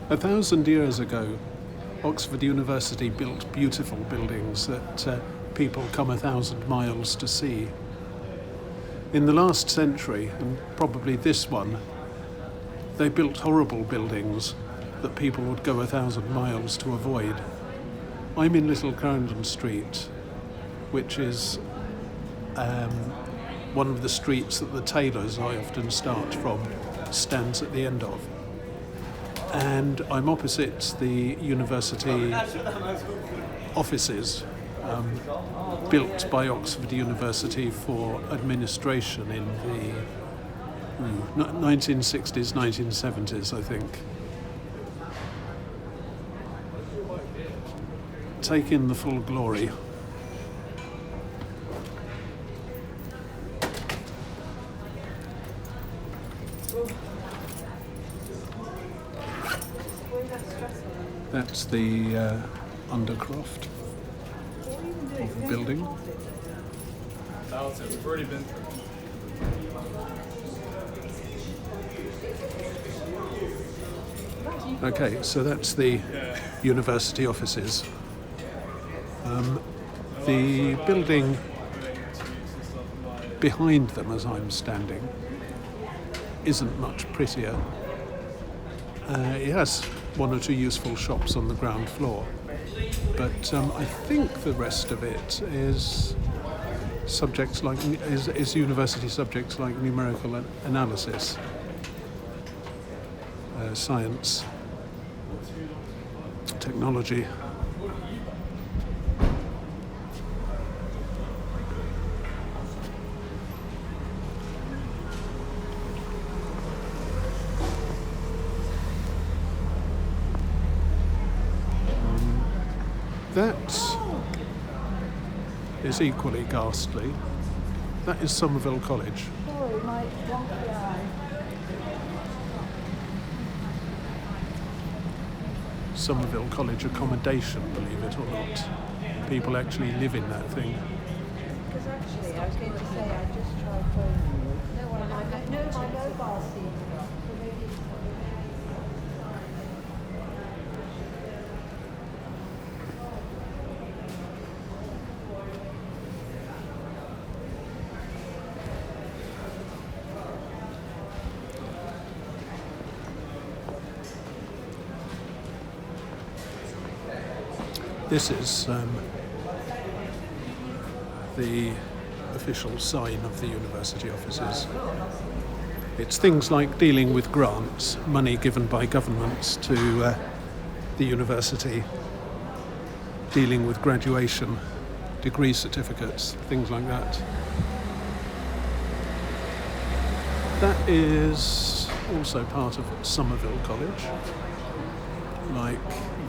1,000 years ago, Oxford University built beautiful buildings that people come 1,000 miles to see. In the last century, and probably this one, they built horrible buildings that people would go 1,000 miles to avoid. I'm in Little Clarendon Street, which is one of the streets that the tailors I often start from stands at the end of. And I'm opposite the university offices built by Oxford University for administration in the 1960s, 1970s, I think. Take in the full glory. That's the undercroft of the building. That's it, we've already been through. Okay, so that's the university offices. The building behind them, as I'm standing, isn't much prettier. It has one or two useful shops on the ground floor, but I think the rest of it is subjects like is university subjects like numerical analysis, science, technology. That is equally ghastly. That is Somerville College. Somerville College accommodation, believe it or not. People actually live in that thing. Because actually, I was going to say, I just tried phoning you. No, my mobile scene. This is the official sign of the university offices. It's things like dealing with grants, money given by governments to the university, dealing with graduation, degree certificates, things like that. That is also part of Somerville College. Like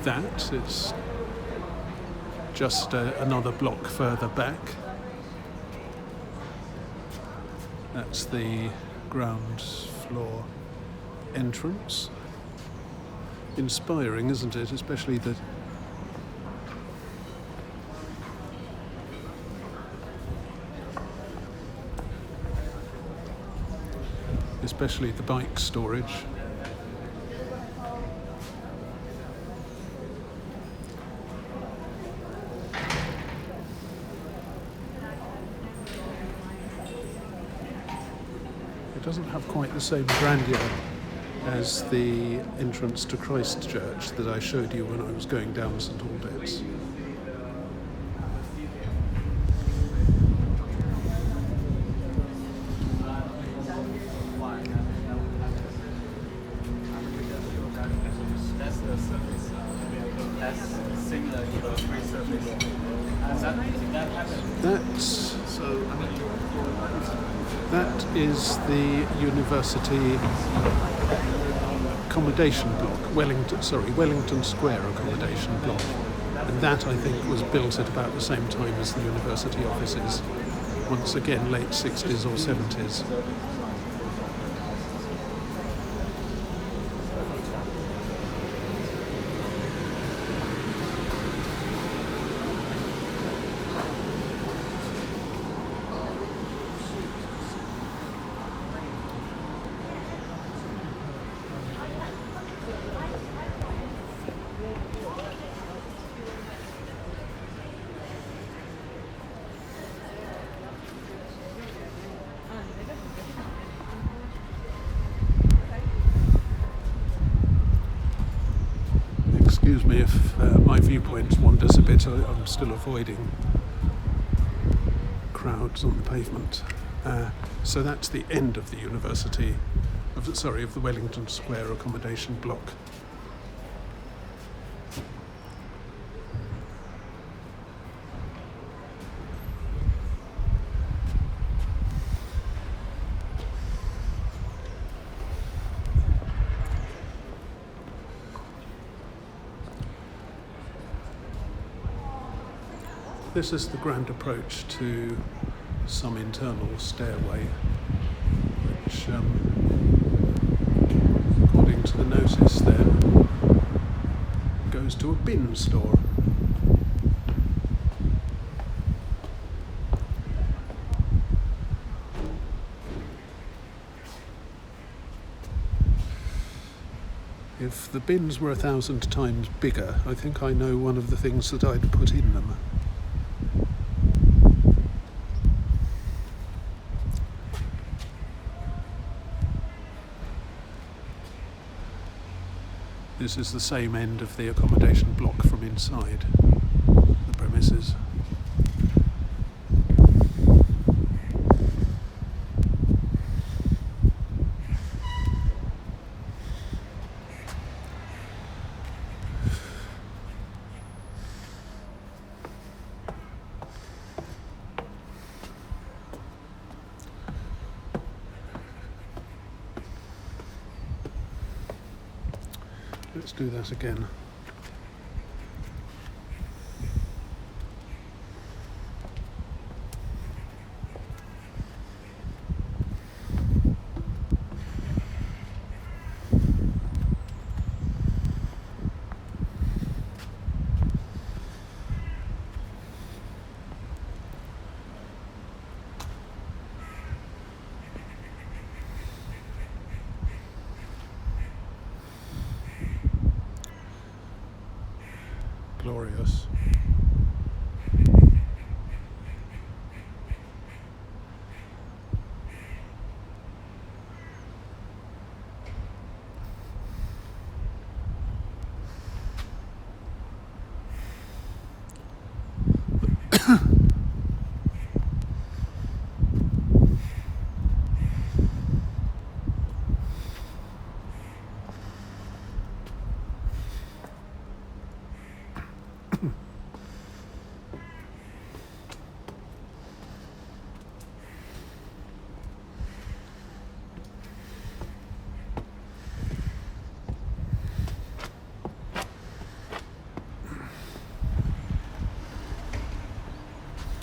that, it's just another block further back. That's the ground floor entrance. Inspiring, isn't it? Especially the bike storage. It doesn't have quite the same grandeur as the entrance to Christ Church that I showed you when I was going down St Albans. That is the university accommodation block, Wellington Square accommodation block. And that, I think, was built at about the same time as the university offices. Once again, late 60s or 70s. excuse me if my viewpoint wanders a bit. I'm still avoiding crowds on the pavement. So that's the end of the university, of the Wellington Square accommodation block. This is the grand approach to some internal stairway, which, according to the notice there, goes to a bin store. If the bins were 1,000 times bigger, I think I know one of the things that I'd put in them. This is the same end of the accommodation block from inside the premises. Let's do that again. Glorious.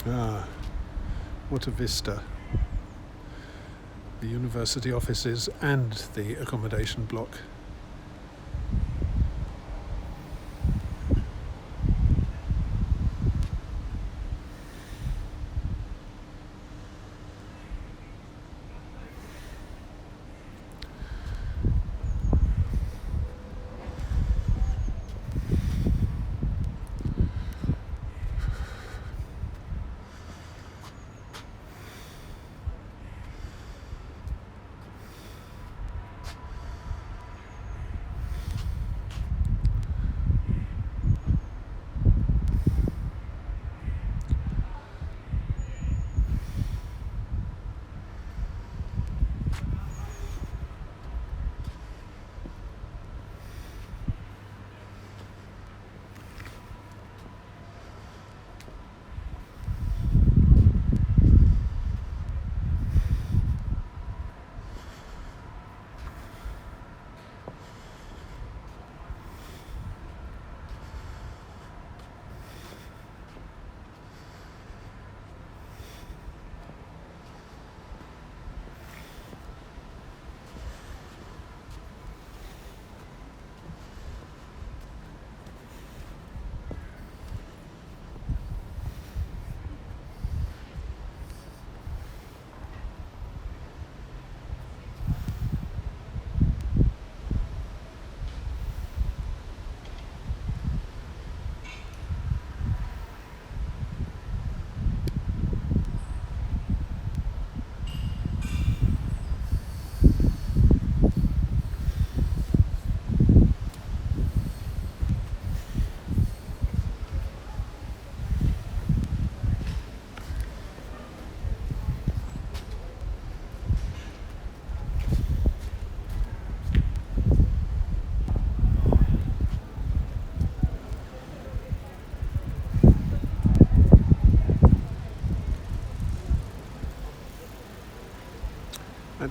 Ah, what a vista. The university offices and the accommodation block.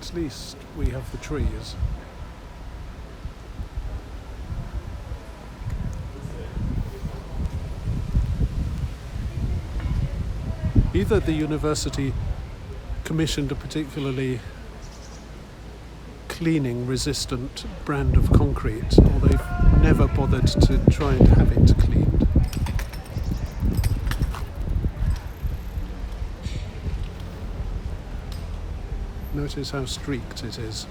at least we have the trees. Either the university commissioned a particularly cleaning resistant brand of concrete, or they've never bothered to try and have it cleaned. Notice how streaked it is.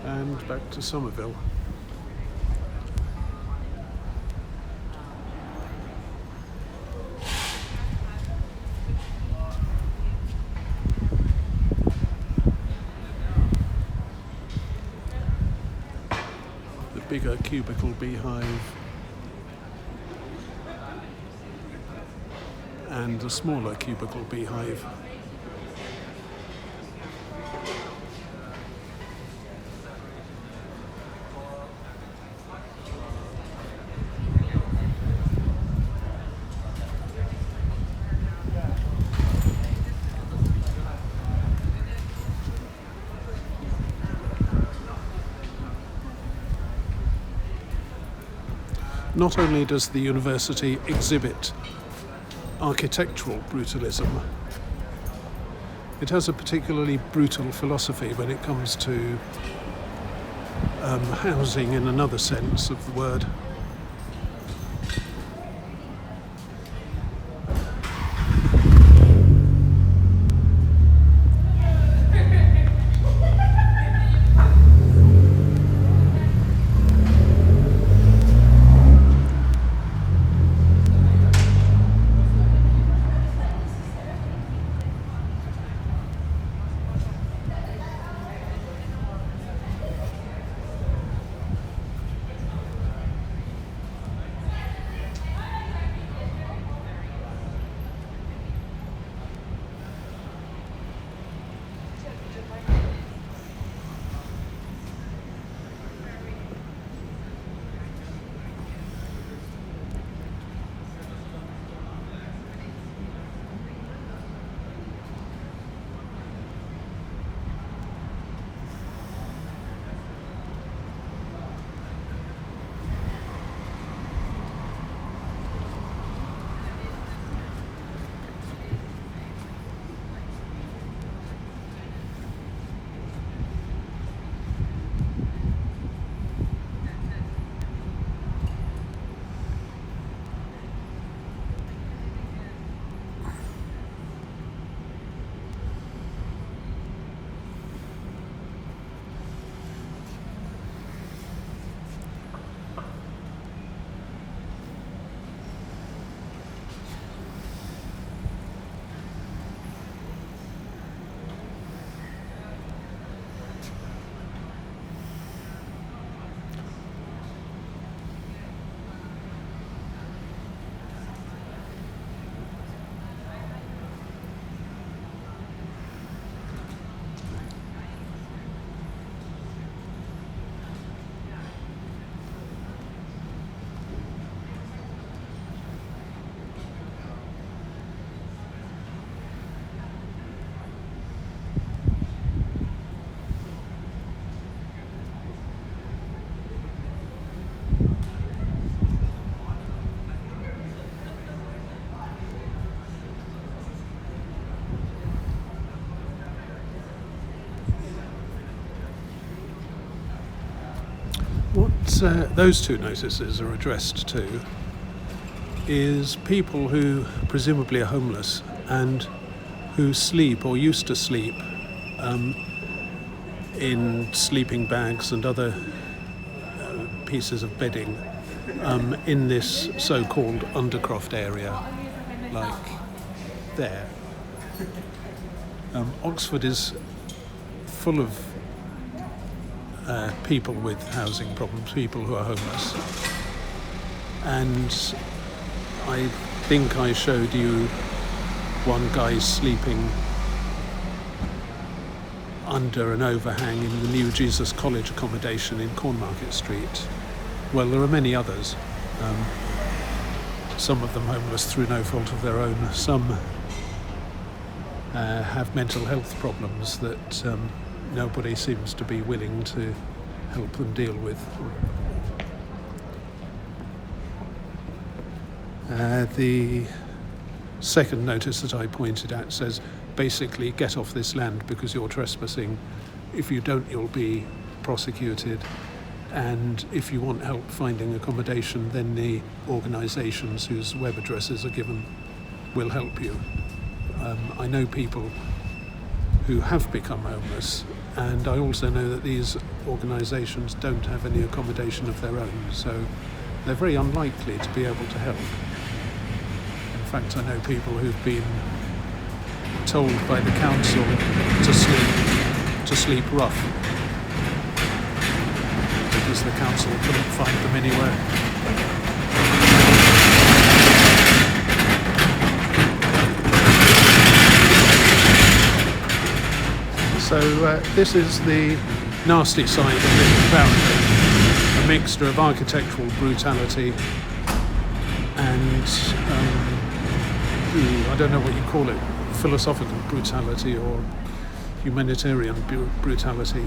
And back to Somerville. The bigger cubical beehive and a smaller cubical beehive. Not only does the university exhibit architectural brutalism, it has a particularly brutal philosophy when it comes to housing in another sense of the word. What those two notices are addressed to is people who presumably are homeless and who sleep or used to sleep in sleeping bags and other pieces of bedding in this so-called Undercroft area, like there. Oxford is full of people with housing problems, people who are homeless. And I think I showed you one guy sleeping under an overhang in the new Jesus College accommodation in Cornmarket Street. Well, there are many others. Some of them homeless through no fault of their own. Some have mental health problems that nobody seems to be willing to help them deal with. The second notice that I pointed at says, basically, get off this land because you're trespassing. If you don't, you'll be prosecuted. And if you want help finding accommodation, then the organisations whose web addresses are given will help you. I know people who have become homeless, and I also know that these organisations don't have any accommodation of their own, so they're very unlikely to be able to help. In fact, I know people who've been told by the council to sleep rough because the council couldn't find them anywhere. So this is the nasty side of Little Clarendon, a mixture of architectural brutality and I don't know what you call it, philosophical brutality or humanitarian brutality.